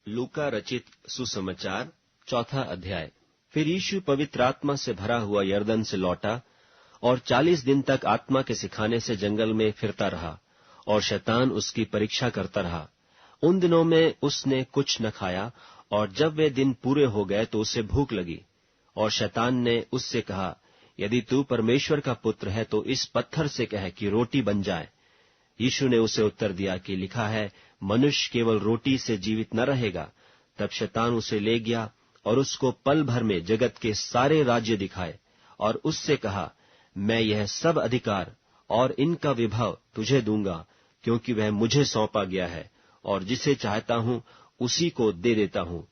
लूका रचित सुसमाचार 4 अध्याय। फिर यीशु पवित्र आत्मा से भरा हुआ यरदन से लौटा और 40 दिन तक आत्मा के सिखाने से जंगल में फिरता रहा और शैतान उसकी परीक्षा करता रहा। उन दिनों में उसने कुछ न खाया और जब वे दिन पूरे हो गए तो उसे भूख लगी। और शैतान ने उससे कहा, यदि तू परमेश्वर का पुत्र है तो इस पत्थर से कह कि रोटी बन जाए। यीशु ने उसे उत्तर दिया कि लिखा है, मनुष्य केवल रोटी से जीवित न रहेगा। तब शैतान उसे ले गया और उसको पल भर में जगत के सारे राज्य दिखाए और उससे कहा, मैं यह सब अधिकार और इनका विभव तुझे दूंगा, क्योंकि वह मुझे सौंपा गया है और जिसे चाहता हूं उसी को दे देता हूं।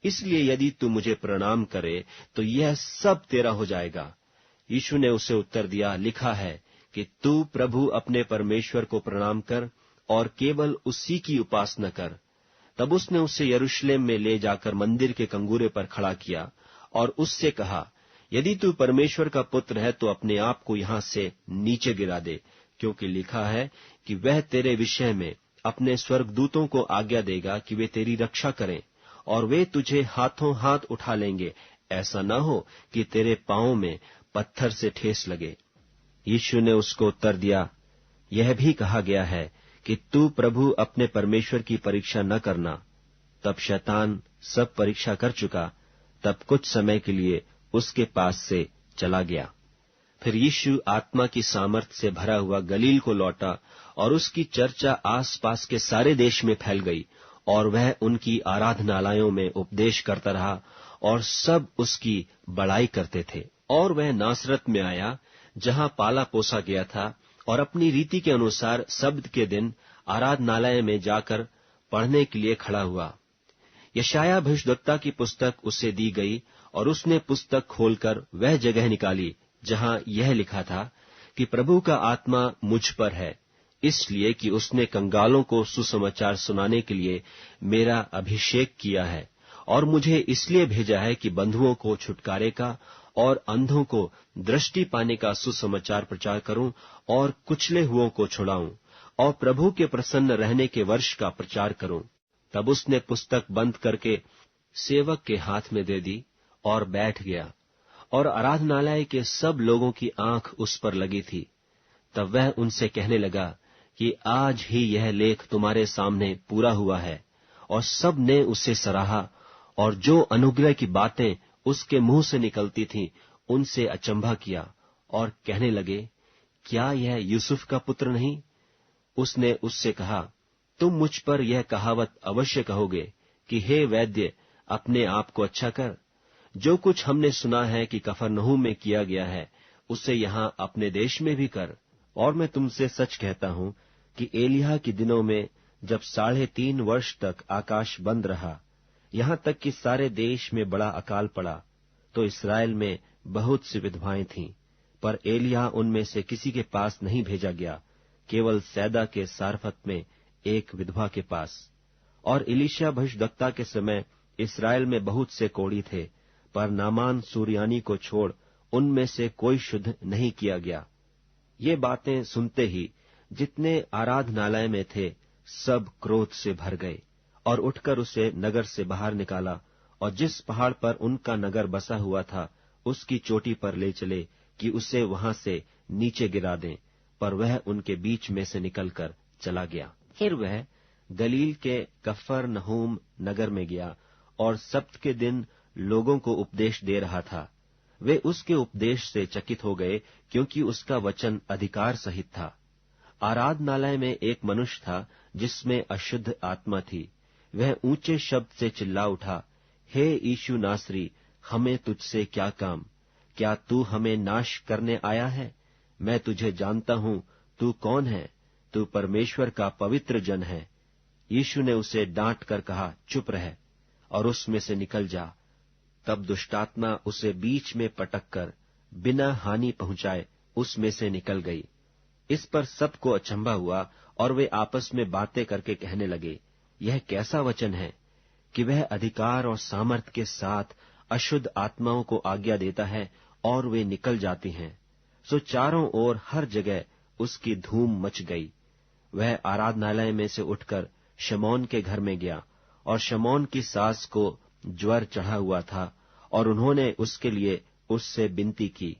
इसलिए यदि तू मुझे प्रणाम करे तो यह सब तेरा हो जाएगा। यीशु ने उसे उत्तर दिया, लिखा है कि तू प्रभु अपने परमेश्वर को प्रणाम कर और केवल उसी की उपासना कर। तब उसने उसे यरूशलेम में ले जाकर मंदिर के कंगूरे पर खड़ा किया और उससे कहा, यदि तू परमेश्वर का पुत्र है तो अपने आप को यहां से नीचे गिरा दे, क्योंकि लिखा है कि वह तेरे विषय में अपने स्वर्गदूतों को आज्ञा देगा कि वे तेरी रक्षा करें और वे तुझे हाथों हाथ उठा लेंगे, ऐसा न हो कि तेरे पांवों में पत्थर से ठेस लगे। यीशु ने उसको उत्तर दिया, यह भी कहा गया है कि तू प्रभु अपने परमेश्वर की परीक्षा न करना। तब शैतान सब परीक्षा कर चुका, तब कुछ समय के लिए उसके पास से चला गया। फिर यीशु आत्मा की सामर्थ से भरा हुआ गलील को लौटा और उसकी चर्चा आसपास के सारे देश में फैल गई और वह उनकी आराधनालयों में उपदेश करता रहा और सब उसकी बड़ाई करते थे। और वह नासरत में आया, जहां पाला पोसा गया था, और अपनी रीति के अनुसार सब्त के दिन आराधनालय में जाकर पढ़ने के लिए खड़ा हुआ। यशायाह भविष्यद्वक्ता की पुस्तक उसे दी गई और उसने पुस्तक खोलकर वह जगह निकाली जहां यह लिखा था कि प्रभु का आत्मा मुझ पर है, इसलिए कि उसने कंगालों को सुसमाचार सुनाने के लिए मेरा अभिषेक किया है और मुझे इसलिए भेजा है कि बंधुओं को छुटकारे का और अंधों को दृष्टि पाने का सुसमाचार प्रचार करूं और कुचले हुओं को छुड़ाऊं और प्रभु के प्रसन्न रहने के वर्ष का प्रचार करूं। तब उसने पुस्तक बंद करके सेवक के हाथ में दे दी और बैठ गया और आराधनालय के सब लोगों की आंख उस पर लगी थी। तब वह उनसे कहने लगा कि आज ही यह लेख तुम्हारे सामने पूरा हुआ है। और सब ने उसे सराहा और जो अनुग्रह की बातें उसके मुंह से निकलती थीं उनसे अचंभा किया और कहने लगे, क्या यह यूसुफ का पुत्र नहीं? उसने उससे कहा, तुम मुझ पर यह कहावत अवश्य कहोगे कि हे वैद्य, अपने आप को अच्छा कर। जो कुछ हमने सुना है कि कफरनहूम में किया गया है, उसे यहां अपने देश में भी कर। और मैं तुमसे सच कहता हूं कि एलिय्याह के दिनों में जब 3.5 वर्ष तक आकाश बंद रहा, यहां तक कि सारे देश में बड़ा अकाल पड़ा, तो इस्राएल में बहुत सी विधवाएं थीं, पर एलिय्याह उनमें से किसी के पास नहीं भेजा गया, केवल सैदा के सारफत में एक विधवा के पास। और एलीशा भविष्यद्वक्ता के समय इस्राएल में बहुत से कोढ़ी थे, पर नामान सूरियानी को छोड़ उनमें से कोई शुद्ध नहीं किया गया। ये बातें सुनते ही जितने आराधनालय में थे सब क्रोध से भर गए और उठकर उसे नगर से बाहर निकाला और जिस पहाड़ पर उनका नगर बसा हुआ था उसकी चोटी पर ले चले कि उसे वहां से नीचे गिरा दें, पर वह उनके बीच में से निकलकर चला गया। फिर वह गलील के कफरनहूम नगर में गया और सब्त के दिन लोगों को उपदेश दे रहा था। वे उसके उपदेश से चकित हो गए, क्योंकि उसका वचन अधिकार सहित था। आराधनालय में एक मनुष्य था जिसमें अशुद्ध आत्मा थी। वह ऊंचे शब्द से चिल्ला उठा, हे यीशु नासरी, हमें तुझसे क्या काम? क्या तू हमें नाश करने आया है? मैं तुझे जानता हूं, तू कौन है? तू परमेश्वर का पवित्र जन है। यीशु ने उसे डांट कर कहा, चुप रह और उसमें से निकल जा। तब दुष्टात्मा उसे बीच में पटक कर बिना हानि पहुंचाए उसमें से निकल गई। इस पर सबको अचंभा हुआ और वे आपस में बातें करके कहने लगे, यह कैसा वचन है कि वह अधिकार और सामर्थ के साथ अशुद्ध आत्माओं को आज्ञा देता है और वे निकल जाती हैं। सो चारों ओर हर जगह उसकी धूम मच गई। वह आराधनालय में से उठकर शमौन के घर में गया और शमौन की सास को ज्वर चढ़ा हुआ था, और उन्होंने उसके लिए उससे विनती की।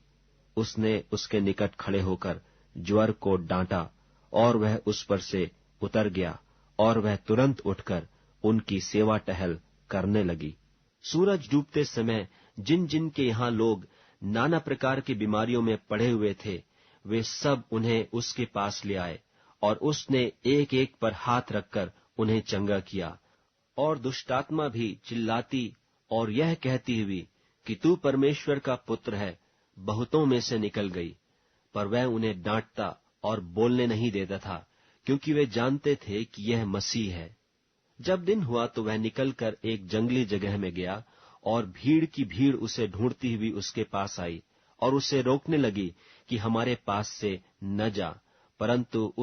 उसने उसके निकट खड़े होकर ज्वर को डांटा, और वह उस पर से उतर गया, और वह तुरंत उठकर उनकी सेवा टहल करने लगी। सूरज डूबते समय जिन जिन के यहाँ लोग नाना प्रकार की बीमारियों में पड़े हुए थे, वे सब उन्हें उसके पास ले आए, और उसने एक एक पर हाथ रखकर उन्हें चंगा किया। और दुष्टात्मा भी चिल्लाती और यह कहती हुई कि तू परमेश्वर का पुत्र है, बहुतों में से निकल गई। पर वह उन्हें डांटता और बोलने नहीं देता था, क्योंकि वे जानते थे कि यह मसीह है। जब दिन हुआ तो वह निकलकर एक जंगली जगह में गया, और भीड़ की भीड़ उसे ढूंढती हुई उसके पास आई और उसे रोकने लगी कि हमारे पास से न जा, परंतु